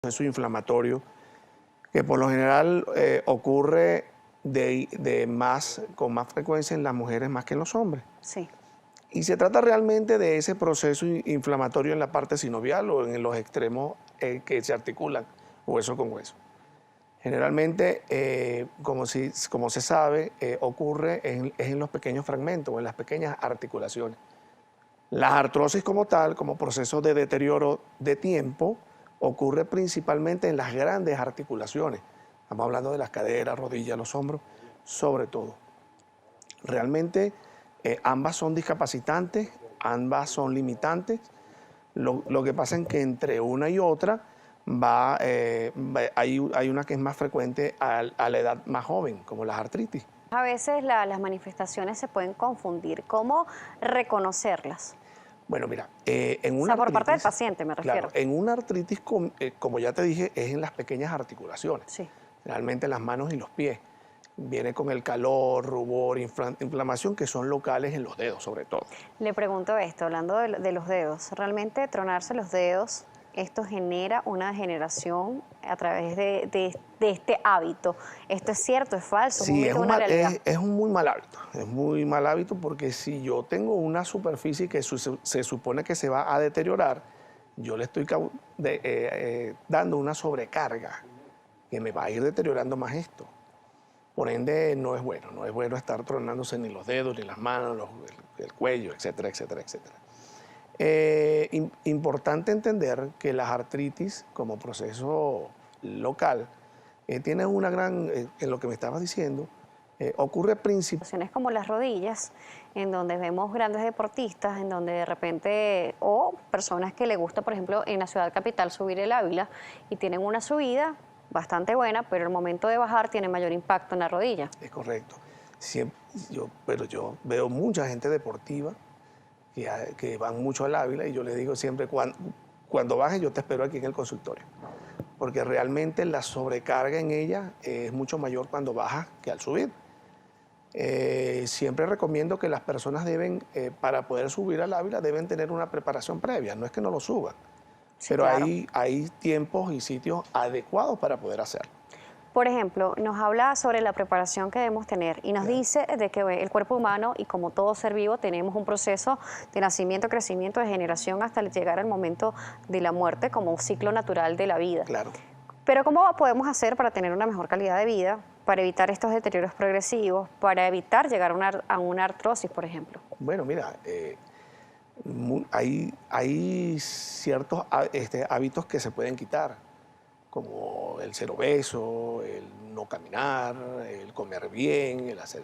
proceso inflamatorio que por lo general ocurre con más frecuencia en las mujeres más que en los hombres. Sí. Y se trata realmente de ese proceso inflamatorio en la parte sinovial o en los extremos que se articulan hueso con hueso. Generalmente, como se sabe, ocurre en los pequeños fragmentos o en las pequeñas articulaciones. La artrosis como tal, como proceso de deterioro de tiempo, ocurre principalmente en las grandes articulaciones. Estamos hablando de las caderas, rodillas, los hombros, sobre todo. Realmente ambas son discapacitantes, ambas son limitantes. Lo que pasa es que entre una y otra hay una que es más frecuente a la edad más joven, como las artritis. A veces las manifestaciones se pueden confundir. ¿Cómo reconocerlas? Bueno, mira, O sea, por parte del paciente me refiero. Claro, en una artritis, como ya te dije, es en las pequeñas articulaciones. Sí. Realmente las manos y los pies. Viene con el calor, rubor, inflamación, que son locales en los dedos, sobre todo. Le pregunto esto, hablando de los dedos. ¿Realmente tronarse los dedos, esto genera una degeneración a través de este hábito? ¿Esto es cierto, es falso, Sí, es un mito, una realidad? es un muy mal hábito. Es muy mal hábito porque si yo tengo una superficie que se supone que se va a deteriorar, yo le estoy dando una sobrecarga que me va a ir deteriorando más esto. Por ende, no es bueno estar tronándose ni los dedos, ni las manos, el cuello, etcétera, etcétera, etcétera. Importante entender que las artritis como proceso local tienen una gran, en lo que me estabas diciendo, ocurre principalmente. Situaciones como las rodillas, en donde vemos grandes deportistas, en donde de repente, o personas que les gusta, por ejemplo, en la ciudad capital subir el Ávila y tienen una subida bastante buena, pero el momento de bajar tiene mayor impacto en la rodilla. Es correcto. Pero yo veo mucha gente deportiva que van mucho al Ávila y yo les digo siempre, cuando bajes yo te espero aquí en el consultorio. Porque realmente la sobrecarga en ella es mucho mayor cuando bajas que al subir. Siempre recomiendo que las personas para poder subir al Ávila, deben tener una preparación previa, no es que no lo suban. Sí, Pero claro. hay tiempos y sitios adecuados para poder hacerlo. Por ejemplo, nos habla sobre la preparación que debemos tener y nos dice de que el cuerpo humano y como todo ser vivo tenemos un proceso de nacimiento, crecimiento, degeneración hasta llegar al momento de la muerte como un ciclo natural de la vida. Claro. Pero ¿cómo podemos hacer para tener una mejor calidad de vida, para evitar estos deterioros progresivos, para evitar llegar a una artrosis, por ejemplo? Bueno, mira, hay ciertos hábitos que se pueden quitar, como el ser obeso, el no caminar, el comer bien, el hacer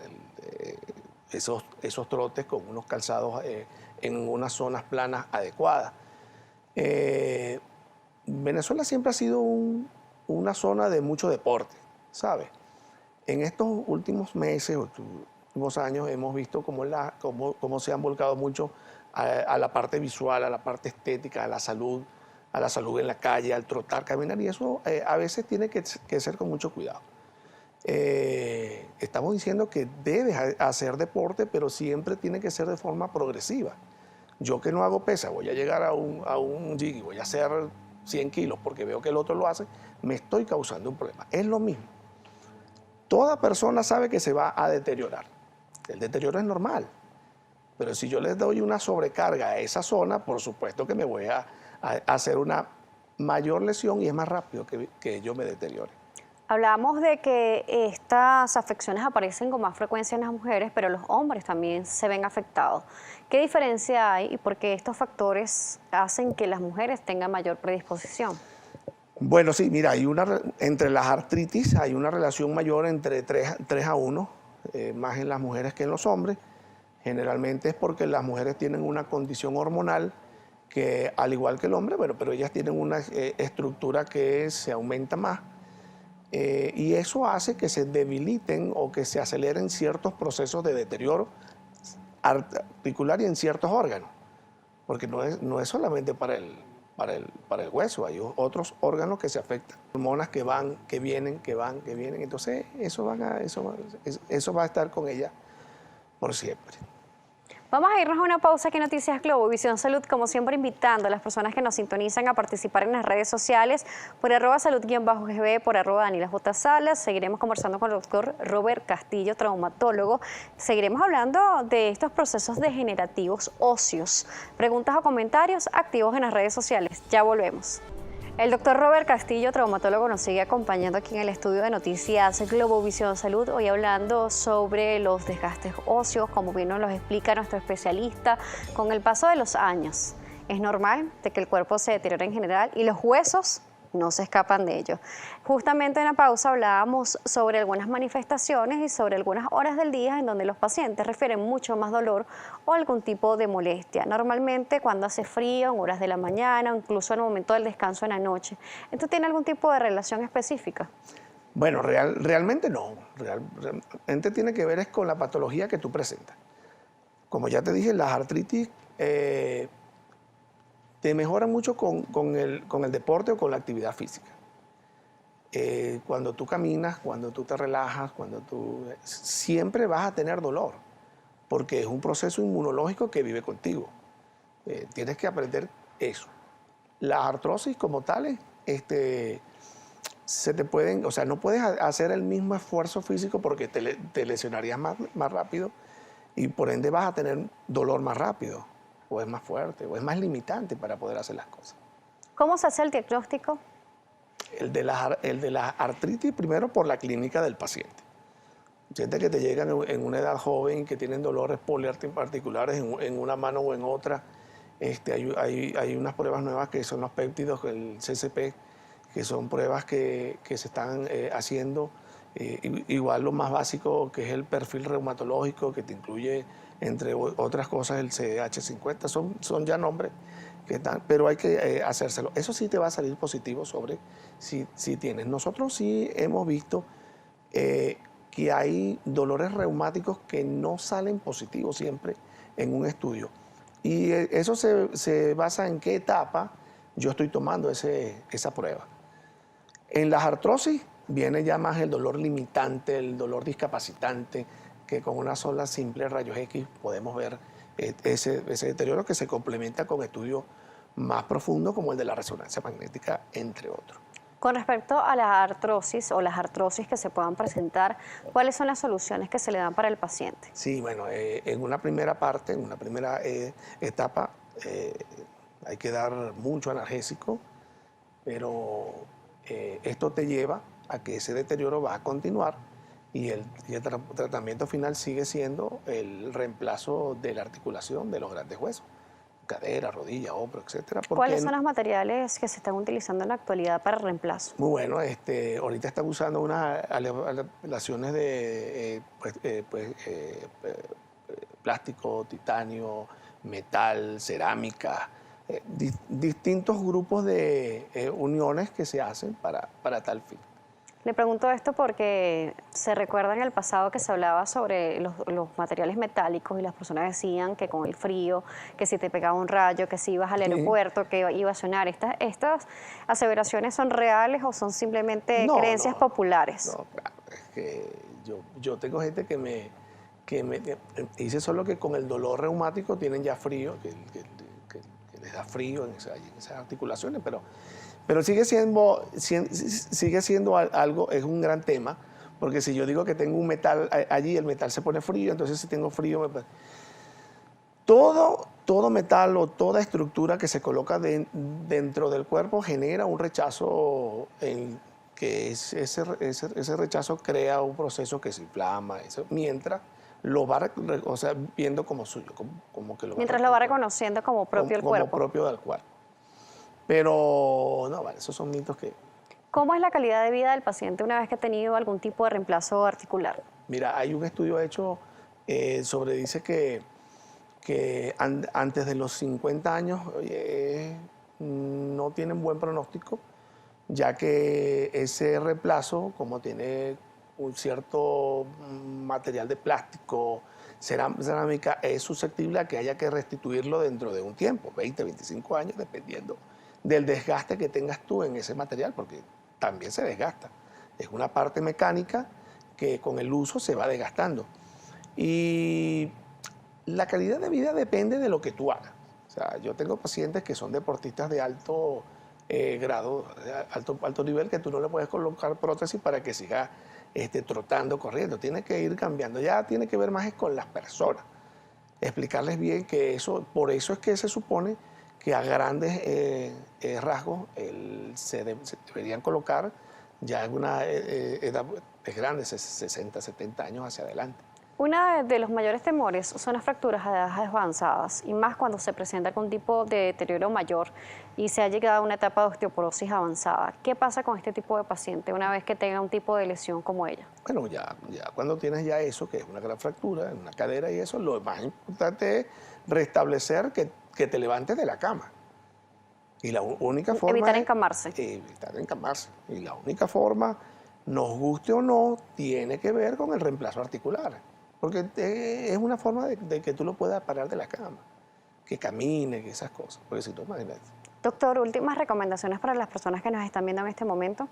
esos trotes con unos calzados en unas zonas planas adecuadas. Venezuela siempre ha sido una zona de mucho deporte, ¿sabes? En estos últimos meses, últimos años, hemos visto cómo se han volcado mucho a la parte visual, a la parte estética, a la salud en la calle, al trotar, caminar, y eso a veces tiene que ser con mucho cuidado. Estamos diciendo que debes hacer deporte, pero siempre tiene que ser de forma progresiva. Yo que no hago pesa, voy a llegar a un gym y voy a hacer 100 kilos porque veo que el otro lo hace, me estoy causando un problema. Es lo mismo. Toda persona sabe que se va a deteriorar. El deterioro es normal. Pero si yo les doy una sobrecarga a esa zona, por supuesto que me voy a hacer una mayor lesión y es más rápido que yo me deteriore. Hablamos de que estas afecciones aparecen con más frecuencia en las mujeres, pero los hombres también se ven afectados. ¿Qué diferencia hay y por qué estos factores hacen que las mujeres tengan mayor predisposición? Bueno, sí, mira, entre las artritis hay una relación mayor entre 3 a 1, más en las mujeres que en los hombres. Generalmente es porque las mujeres tienen una condición hormonal que, al igual que el hombre, bueno, pero ellas tienen una estructura que se aumenta más. Y eso hace que se debiliten o que se aceleren ciertos procesos de deterioro articular y en ciertos órganos. Porque no es solamente para el hueso, hay otros órganos que se afectan. Hormonas que van, que vienen, que van, que vienen. Entonces eso va a estar con ella por siempre. Vamos a irnos a una pausa aquí en Noticias Globovisión Salud, como siempre invitando a las personas que nos sintonizan a participar en las redes sociales por @salud_gb, por @Daniela J. Salas. Seguiremos conversando con el doctor Robert Castillo, traumatólogo. Seguiremos hablando de estos procesos degenerativos óseos. Preguntas o comentarios activos en las redes sociales. Ya volvemos. El doctor Robert Castillo, traumatólogo, nos sigue acompañando aquí en el estudio de Noticias Globovisión Salud, hoy hablando sobre los desgastes óseos, como bien nos los explica nuestro especialista. Con el paso de los años, es normal de que el cuerpo se deteriore en general y los huesos no se escapan de ello. Justamente en la pausa hablábamos sobre algunas manifestaciones y sobre algunas horas del día en donde los pacientes refieren mucho más dolor o algún tipo de molestia. Normalmente cuando hace frío, en horas de la mañana o incluso en el momento del descanso en la noche. ¿Esto tiene algún tipo de relación específica? Bueno, realmente no. Realmente tiene que ver es con la patología que tú presentas. Como ya te dije, las artritis te mejoran mucho con el deporte o con la actividad física. Cuando tú caminas, cuando tú te relajas, siempre vas a tener dolor, porque es un proceso inmunológico que vive contigo. Tienes que aprender eso. Las artrosis como tales, se te pueden, o sea, no puedes hacer el mismo esfuerzo físico porque te lesionarías más rápido y por ende vas a tener dolor más rápido, o es más fuerte, o es más limitante para poder hacer las cosas. ¿Cómo se hace el diagnóstico? El de la artritis, primero por la clínica del paciente. Sientes que te llegan en una edad joven, que tienen dolores poliarticulares en una mano o en otra. Hay unas pruebas nuevas que son los péptidos, el CCP, que son pruebas que se están haciendo. Igual lo más básico, que es el perfil reumatológico, que te incluye, entre otras cosas, el CH50. Son ya nombres que están, pero hay que hacérselo. Eso sí te va a salir positivo sobre si tienes. Nosotros sí hemos visto que hay dolores reumáticos que no salen positivos siempre en un estudio. Y eso se basa en qué etapa yo estoy tomando esa prueba. En las artrosis viene ya más el dolor limitante, el dolor discapacitante, que con una sola simple rayos X podemos ver ese deterioro que se complementa con estudios más profundos como el de la resonancia magnética, entre otros. Con respecto a la artrosis o las artrosis que se puedan presentar, ¿cuáles son las soluciones que se le dan para el paciente? Sí, bueno, en una primera parte, en una primera etapa, hay que dar mucho analgésico, pero esto te lleva a que ese deterioro va a continuar y el tratamiento final sigue siendo el reemplazo de la articulación de los grandes huesos, cadera, rodilla, hombro, etcétera. ¿Cuáles son los materiales que se están utilizando en la actualidad para el reemplazo? Muy bueno, ahorita están usando unas aleaciones de plástico, titanio, metal, cerámica, distintos grupos de uniones que se hacen para tal fin. Le pregunto esto porque se recuerda en el pasado que se hablaba sobre los materiales metálicos y las personas decían que con el frío, que si te pegaba un rayo, que si ibas al aeropuerto, que iba a sonar. ¿Estas aseveraciones son reales o son simplemente creencias populares? No, claro, es que yo tengo gente que me dice solo que con el dolor reumático tienen ya frío, que les da frío en esas articulaciones, pero sigue siendo algo, es un gran tema, porque si yo digo que tengo un metal allí, el metal se pone frío, entonces si tengo frío, todo metal o toda estructura que se coloca dentro del cuerpo genera un rechazo, que ese rechazo crea un proceso que se inflama, mientras lo va viendo como suyo, como que mientras lo va reconociendo como propio del cuerpo. Como propio del cuerpo. Pero no, vale, esos son mitos que... ¿Cómo es la calidad de vida del paciente una vez que ha tenido algún tipo de reemplazo articular? Mira, hay un estudio hecho dice que antes de los 50 años no tienen buen pronóstico, ya que ese reemplazo, como tiene un cierto material de plástico, cerámica, es susceptible a que haya que restituirlo dentro de un tiempo, 20, 25 años, dependiendo del desgaste que tengas tú en ese material, porque también se desgasta. Es una parte mecánica que con el uso se va desgastando. Y La calidad de vida depende de lo que tú hagas. O sea, yo tengo pacientes que son deportistas de alto grado, alto nivel, que tú no le puedes colocar prótesis para que siga trotando, corriendo. Tiene que ir cambiando. Ya tiene que ver más es con las personas. Explicarles bien que eso, por eso es que se supone que a grandes rasgos se deberían colocar ya en una edad grande, 60, 70 años hacia adelante. Uno de los mayores temores son las fracturas a edades avanzadas y más cuando se presenta algún tipo de deterioro mayor y se ha llegado a una etapa de osteoporosis avanzada. ¿Qué pasa con este tipo de paciente una vez que tenga un tipo de lesión como ella? Bueno, ya cuando tienes ya eso, que es una gran fractura en una cadera y eso, lo más importante es restablecer que te levantes de la cama. Y la única forma Evitar es encamarse. evitar encamarse. Y la única forma, nos guste o no, tiene que ver con el reemplazo articular. Porque es una forma de que tú lo puedas parar de la cama, que camine, que esas cosas. Porque si no, imagínate. Doctor, últimas recomendaciones para las personas que nos están viendo en este momento.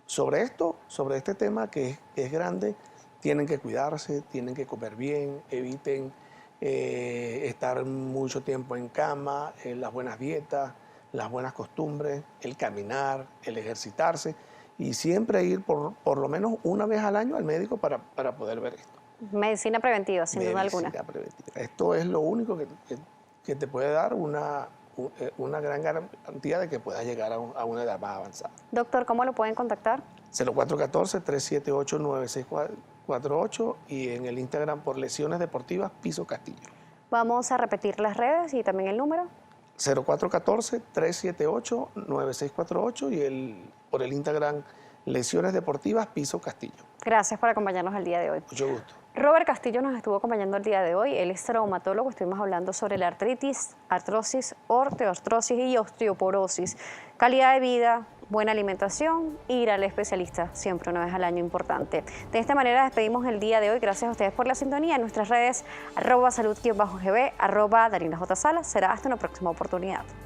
Sobre este tema que es grande, tienen que cuidarse, tienen que comer bien, eviten estar mucho tiempo en cama, las buenas dietas, las buenas costumbres, el caminar, el ejercitarse y siempre ir por lo menos una vez al año al médico para poder ver esto. Medicina preventiva, sin duda alguna. Medicina preventiva. Esto es lo único que te puede dar una gran garantía de que puedas llegar a una edad más avanzada. Doctor, ¿cómo lo pueden contactar? 0414-378-9648 y en el Instagram por Lesiones Deportivas Piso Castillo. Vamos a repetir las redes y también el número. 0414-378-9648 y por el Instagram Lesiones Deportivas Piso Castillo. Gracias por acompañarnos el día de hoy. Mucho gusto. Robert Castillo nos estuvo acompañando el día de hoy. Él es traumatólogo. Estuvimos hablando sobre la artritis, artrosis, osteoartrosis y osteoporosis. Calidad de vida, buena alimentación, ir al especialista siempre una vez al año importante. De esta manera despedimos el día de hoy. Gracias a ustedes por la sintonía. En nuestras redes @salud_gb, @DarinaJSalas. Será hasta una próxima oportunidad.